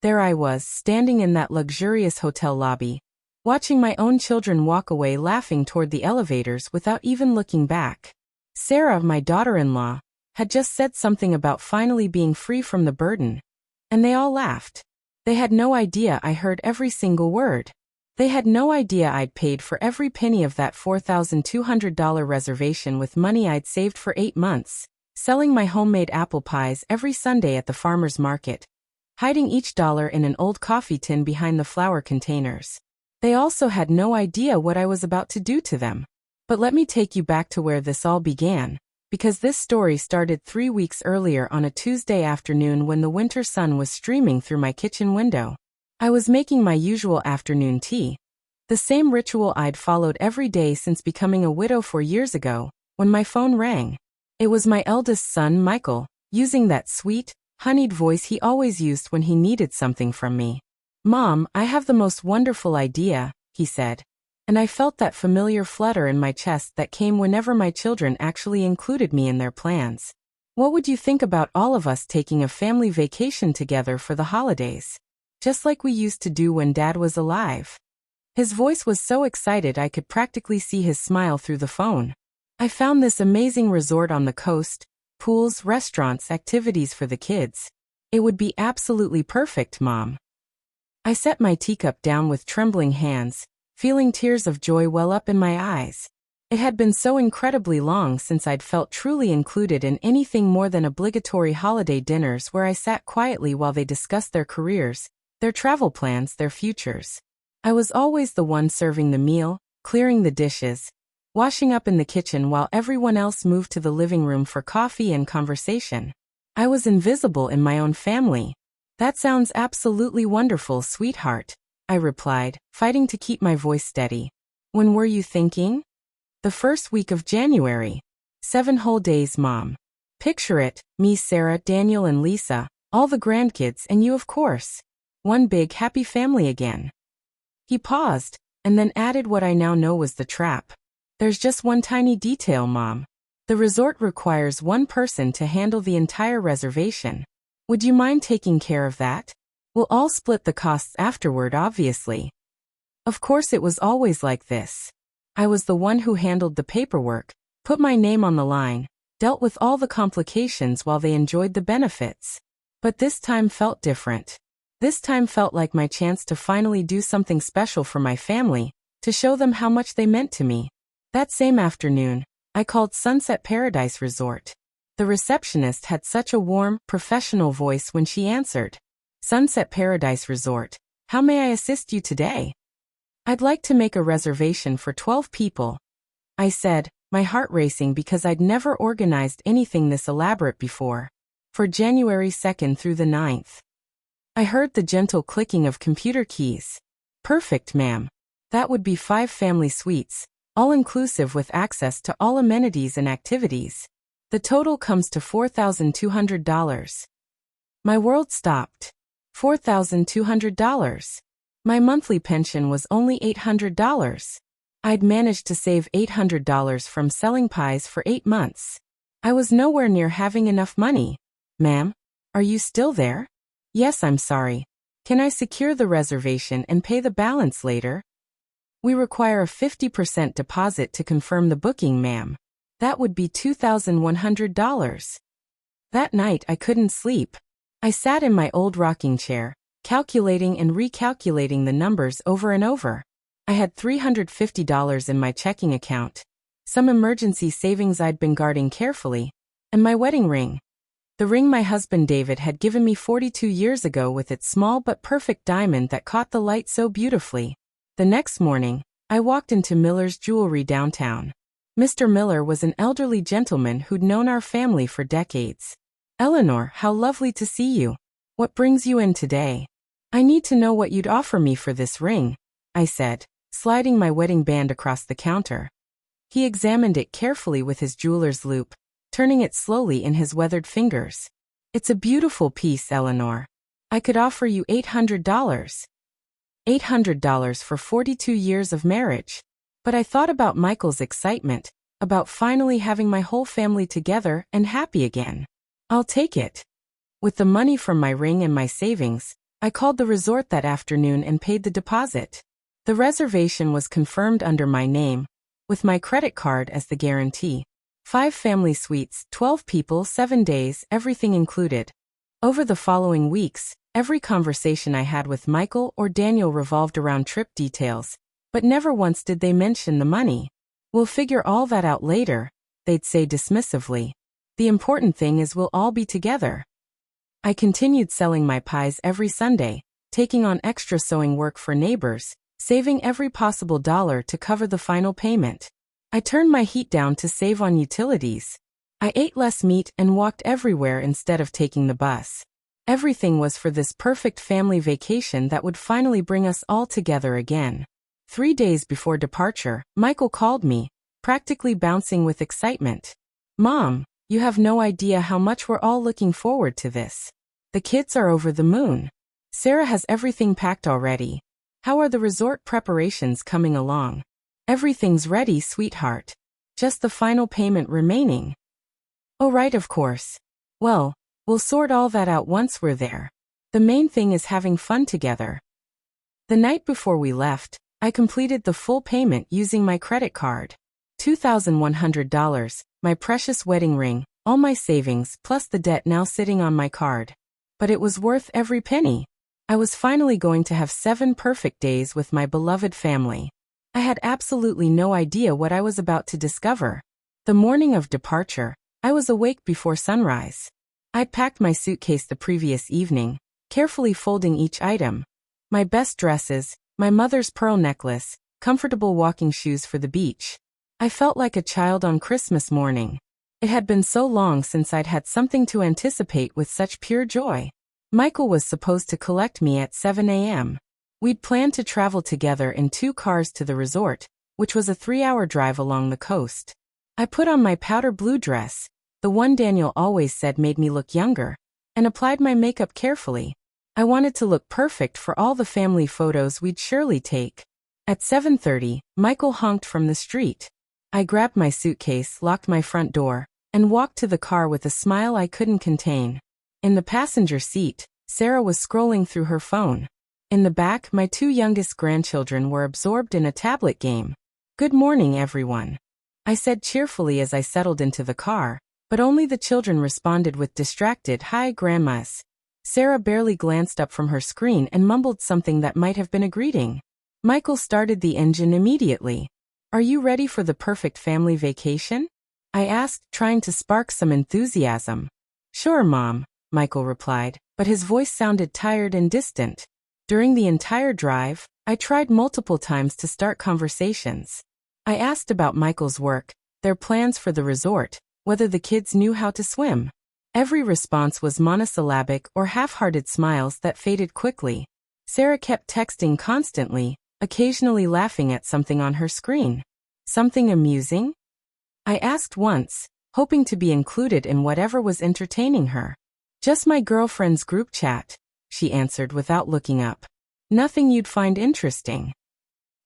There I was, standing in that luxurious hotel lobby, watching my own children walk away laughing toward the elevators without even looking back. Sarah, my daughter-in-law, had just said something about finally being free from the burden, and they all laughed. They had no idea I heard every single word. They had no idea I'd paid for every penny of that $4,200 reservation with money I'd saved for 8 months, selling my homemade apple pies every Sunday at the farmer's market, hiding each dollar in an old coffee tin behind the flour containers. They also had no idea what I was about to do to them. But let me take you back to where this all began, because this story started 3 weeks earlier on a Tuesday afternoon when the winter sun was streaming through my kitchen window. I was making my usual afternoon tea, the same ritual I'd followed every day since becoming a widow 4 years ago, when my phone rang. It was my eldest son, Michael, using that sweet, honeyed voice he always used when he needed something from me. "Mom, I have the most wonderful idea," he said, and I felt that familiar flutter in my chest that came whenever my children actually included me in their plans. "What would you think about all of us taking a family vacation together for the holidays? Just like we used to do when Dad was alive." His voice was so excited I could practically see his smile through the phone. "I found this amazing resort on the coast, pools, restaurants, activities for the kids. It would be absolutely perfect, Mom." I set my teacup down with trembling hands, feeling tears of joy well up in my eyes. It had been so incredibly long since I'd felt truly included in anything more than obligatory holiday dinners where I sat quietly while they discussed their careers, their travel plans, their futures. I was always the one serving the meal, clearing the dishes, washing up in the kitchen while everyone else moved to the living room for coffee and conversation. I was invisible in my own family. "That sounds absolutely wonderful, sweetheart," I replied, fighting to keep my voice steady. "When were you thinking?" "The first week of January. 7 whole days, Mom. Picture it, me, Sarah, Daniel, and Lisa, all the grandkids, and you, of course. One big happy family again." He paused, and then added what I now know was the trap. "There's just one tiny detail, Mom. The resort requires one person to handle the entire reservation. Would you mind taking care of that? We'll all split the costs afterward, obviously." Of course, it was always like this. I was the one who handled the paperwork, put my name on the line, dealt with all the complications while they enjoyed the benefits. But this time felt different. This time felt like my chance to finally do something special for my family, to show them how much they meant to me. That same afternoon, I called Sunset Paradise Resort. The receptionist had such a warm, professional voice when she answered. "Sunset Paradise Resort, how may I assist you today?" "I'd like to make a reservation for 12 people," I said, my heart racing because I'd never organized anything this elaborate before. "For January 2nd through the 9th. I heard the gentle clicking of computer keys. "Perfect, ma'am. That would be 5 family suites, all-inclusive with access to all amenities and activities. The total comes to $4,200. My world stopped. $4,200. My monthly pension was only $800. I'd managed to save $800 from selling pies for 8 months. I was nowhere near having enough money. "Ma'am, are you still there?" "Yes, I'm sorry. Can I secure the reservation and pay the balance later?" "We require a 50% deposit to confirm the booking, ma'am. That would be $2,100. That night I couldn't sleep. I sat in my old rocking chair, calculating and recalculating the numbers over and over. I had $350 in my checking account, some emergency savings I'd been guarding carefully, and my wedding ring. The ring my husband David had given me 42 years ago with its small but perfect diamond that caught the light so beautifully. The next morning, I walked into Miller's Jewelry downtown. Mr. Miller was an elderly gentleman who'd known our family for decades. "Eleanor, how lovely to see you. What brings you in today?" "I need to know what you'd offer me for this ring," I said, sliding my wedding band across the counter. He examined it carefully with his jeweler's loupe, turning it slowly in his weathered fingers. "It's a beautiful piece, Eleanor. I could offer you $800. $800 for 42 years of marriage. But I thought about Michael's excitement, about finally having my whole family together and happy again. "I'll take it." With the money from my ring and my savings, I called the resort that afternoon and paid the deposit. The reservation was confirmed under my name, with my credit card as the guarantee. 5 family suites, 12 people, 7 days, everything included. Over the following weeks, every conversation I had with Michael or Daniel revolved around trip details, but never once did they mention the money. "We'll figure all that out later," they'd say dismissively. "The important thing is we'll all be together." I continued selling my pies every Sunday, taking on extra sewing work for neighbors, saving every possible dollar to cover the final payment. I turned my heat down to save on utilities. I ate less meat and walked everywhere instead of taking the bus. Everything was for this perfect family vacation that would finally bring us all together again. 3 days before departure, Michael called me, practically bouncing with excitement. "Mom, you have no idea how much we're all looking forward to this. The kids are over the moon. Sarah has everything packed already. How are the resort preparations coming along?" "Everything's ready, sweetheart. Just the final payment remaining." "Oh right, of course. Well, we'll sort all that out once we're there. The main thing is having fun together." The night before we left, I completed the full payment using my credit card. $2,100, my precious wedding ring, all my savings, plus the debt now sitting on my card. But it was worth every penny. I was finally going to have 7 perfect days with my beloved family. I had absolutely no idea what I was about to discover. The morning of departure, I was awake before sunrise. I'd packed my suitcase the previous evening, carefully folding each item. My best dresses, my mother's pearl necklace, comfortable walking shoes for the beach. I felt like a child on Christmas morning. It had been so long since I'd had something to anticipate with such pure joy. Michael was supposed to collect me at 7 a.m. We'd planned to travel together in 2 cars to the resort, which was a 3-hour drive along the coast. I put on my powder blue dress, the one Daniel always said made me look younger, and applied my makeup carefully. I wanted to look perfect for all the family photos we'd surely take. At 7:30, Michael honked from the street. I grabbed my suitcase, locked my front door, and walked to the car with a smile I couldn't contain. In the passenger seat, Sarah was scrolling through her phone. In the back, my 2 youngest grandchildren were absorbed in a tablet game. "Good morning, everyone," I said cheerfully as I settled into the car, but only the children responded with distracted "Hi, grandmas." Sarah barely glanced up from her screen and mumbled something that might have been a greeting. Michael started the engine immediately. "Are you ready for the perfect family vacation?" I asked, trying to spark some enthusiasm. "Sure, Mom," Michael replied, but his voice sounded tired and distant. During the entire drive, I tried multiple times to start conversations. I asked about Michael's work, their plans for the resort, whether the kids knew how to swim. Every response was monosyllabic or half-hearted smiles that faded quickly. Sarah kept texting constantly, occasionally laughing at something on her screen. "Something amusing?" I asked once, hoping to be included in whatever was entertaining her. "Just my girlfriend's group chat," she answered without looking up. "Nothing you'd find interesting."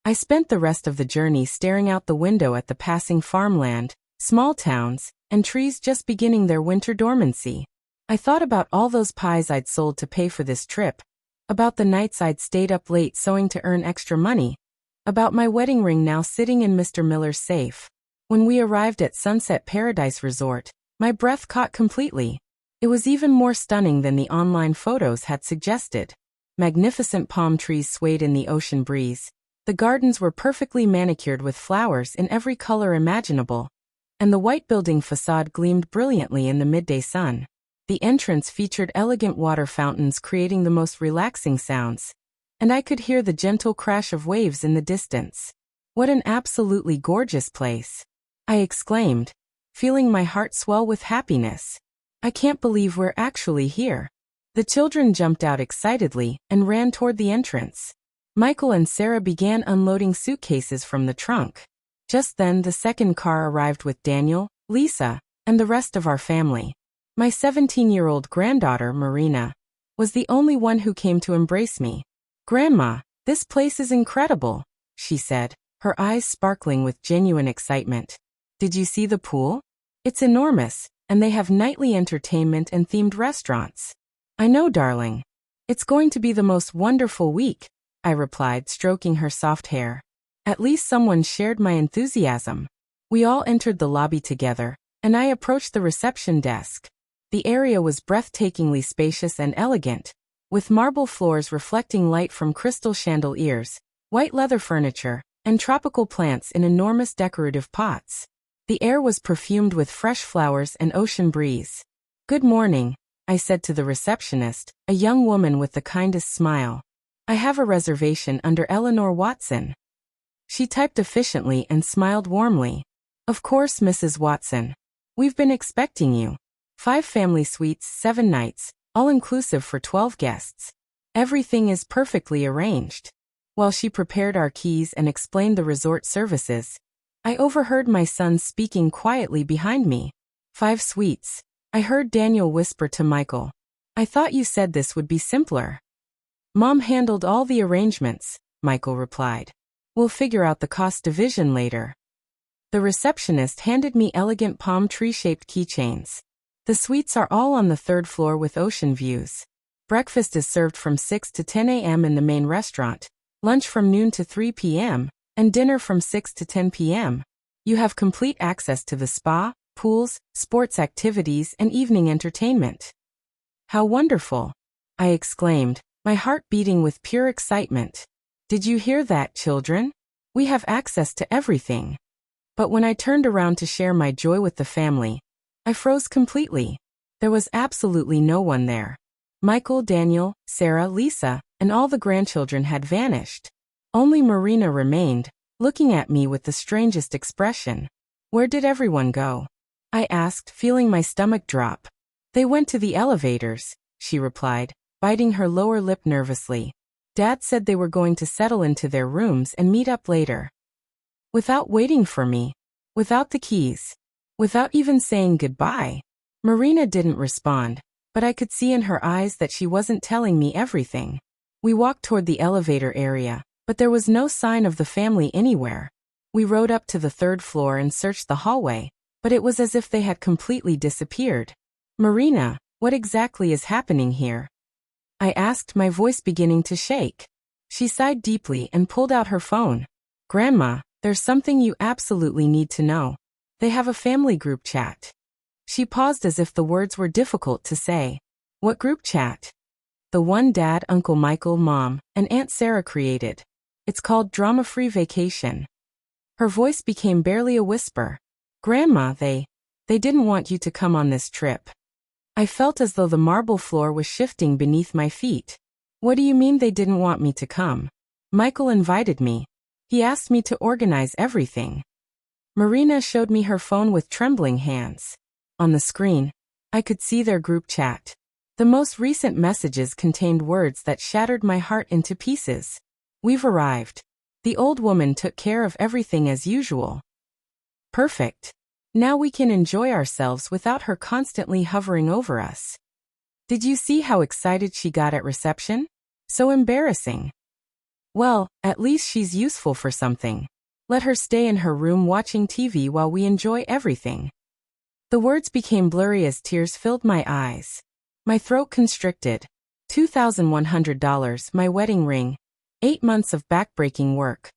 I spent the rest of the journey staring out the window at the passing farmland, small towns, and trees just beginning their winter dormancy. I thought about all those pies I'd sold to pay for this trip, about the nights I'd stayed up late sewing to earn extra money, about my wedding ring now sitting in Mr. Miller's safe. When we arrived at Sunset Paradise Resort, my breath caught completely. It was even more stunning than the online photos had suggested. Magnificent palm trees swayed in the ocean breeze. The gardens were perfectly manicured with flowers in every color imaginable, and the white building facade gleamed brilliantly in the midday sun. The entrance featured elegant water fountains creating the most relaxing sounds, and I could hear the gentle crash of waves in the distance. "What an absolutely gorgeous place," I exclaimed, feeling my heart swell with happiness. "I can't believe we're actually here." The children jumped out excitedly and ran toward the entrance. Michael and Sarah began unloading suitcases from the trunk. Just then, the second car arrived with Daniel, Lisa, and the rest of our family. My 17-year-old granddaughter, Marina, was the only one who came to embrace me. "Grandma, this place is incredible," she said, her eyes sparkling with genuine excitement. "Did you see the pool? It's enormous, and they have nightly entertainment and themed restaurants." "I know, darling. It's going to be the most wonderful week, I replied, stroking her soft hair. At least someone shared my enthusiasm. We all entered the lobby together, and I approached the reception desk. The area was breathtakingly spacious and elegant, with marble floors reflecting light from crystal chandeliers, white leather furniture, and tropical plants in enormous decorative pots. The air was perfumed with fresh flowers and ocean breeze. "Good morning," I said to the receptionist, a young woman with the kindest smile. "I have a reservation under Eleanor Watson." She typed efficiently and smiled warmly. "Of course, Mrs. Watson. We've been expecting you. 5 family suites, 7 nights, all inclusive for 12 guests. Everything is perfectly arranged." While she prepared our keys and explained the resort services, I overheard my son speaking quietly behind me. "5 suites," I heard Daniel whisper to Michael. "I thought you said this would be simpler." "Mom handled all the arrangements," Michael replied. "We'll figure out the cost division later." The receptionist handed me elegant palm tree-shaped keychains. The suites are all on the 3rd floor with ocean views. Breakfast is served from 6 to 10 a.m. in the main restaurant, lunch from noon to 3 p.m., and dinner from 6 to 10 p.m. You have complete access to the spa, pools, sports activities, and evening entertainment. "How wonderful!" I exclaimed, my heart beating with pure excitement. "Did you hear that, children? We have access to everything." But when I turned around to share my joy with the family, I froze completely. There was absolutely no one there. Michael, Daniel, Sarah, Lisa, and all the grandchildren had vanished. Only Marina remained, looking at me with the strangest expression. "Where did everyone go?" I asked, feeling my stomach drop. "They went to the elevators," she replied, biting her lower lip nervously. "Dad said they were going to settle into their rooms and meet up later." Without waiting for me, without the keys, without even saying goodbye, Marina didn't respond, but I could see in her eyes that she wasn't telling me everything. We walked toward the elevator area, but there was no sign of the family anywhere. We rode up to the 3rd floor and searched the hallway, but it was as if they had completely disappeared. "Marina, what exactly is happening here?" I asked, my voice beginning to shake. She sighed deeply and pulled out her phone. "Grandma, there's something you absolutely need to know. They have a family group chat." She paused as if the words were difficult to say. "What group chat?" "The one Dad, Uncle Michael, Mom, and Aunt Sarah created. It's called Drama-Free Vacation." Her voice became barely a whisper. "Grandma, they didn't want you to come on this trip." I felt as though the marble floor was shifting beneath my feet. "What do you mean they didn't want me to come?" "Michael invited me. He asked me to organize everything." Marina showed me her phone with trembling hands. On the screen, I could see their group chat. The most recent messages contained words that shattered my heart into pieces. "We've arrived. The old woman took care of everything as usual. Perfect. Now we can enjoy ourselves without her constantly hovering over us." Did you see how excited she got at reception? So embarrassing. Well, at least she's useful for something. Let her stay in her room watching TV while we enjoy everything. The words became blurry as tears filled my eyes. My throat constricted. $2,100, my wedding ring. 8 months of backbreaking work.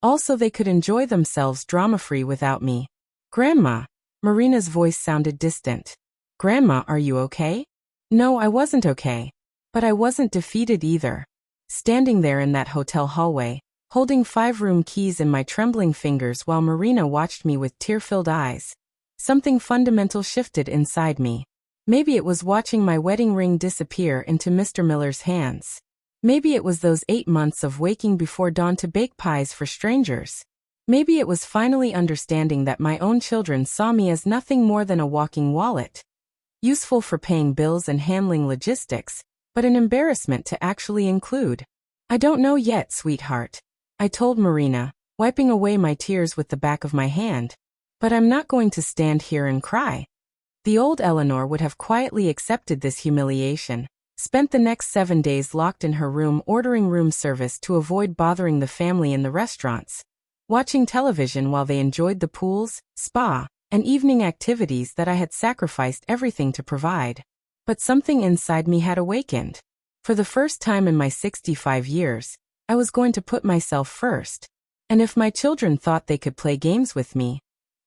Also, they could enjoy themselves drama-free without me. "Grandma," Marina's voice sounded distant. "Grandma, are you okay?" No, I wasn't okay. But I wasn't defeated either. Standing there in that hotel hallway, holding 5-room keys in my trembling fingers while Marina watched me with tear-filled eyes, something fundamental shifted inside me. Maybe it was watching my wedding ring disappear into Mr. Miller's hands. Maybe it was those 8 months of waking before dawn to bake pies for strangers. Maybe it was finally understanding that my own children saw me as nothing more than a walking wallet. Useful for paying bills and handling logistics, but an embarrassment to actually include. "I don't know yet, sweetheart," I told Marina, wiping away my tears with the back of my hand. "But I'm not going to stand here and cry." The old Eleanor would have quietly accepted this humiliation, spent the next 7 days locked in her room ordering room service to avoid bothering the family in the restaurants, watching television while they enjoyed the pools, spa, and evening activities that I had sacrificed everything to provide. But something inside me had awakened. For the first time in my 65 years, I was going to put myself first. And if my children thought they could play games with me,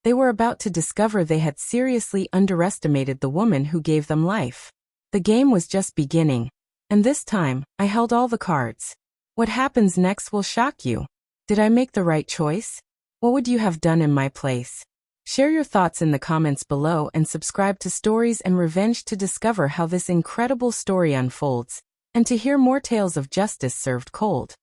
they were about to discover they had seriously underestimated the woman who gave them life. The game was just beginning, and this time, I held all the cards. What happens next will shock you. Did I make the right choice? What would you have done in my place? Share your thoughts in the comments below and subscribe to Stories and Revenge to discover how this incredible story unfolds, and to hear more tales of justice served cold.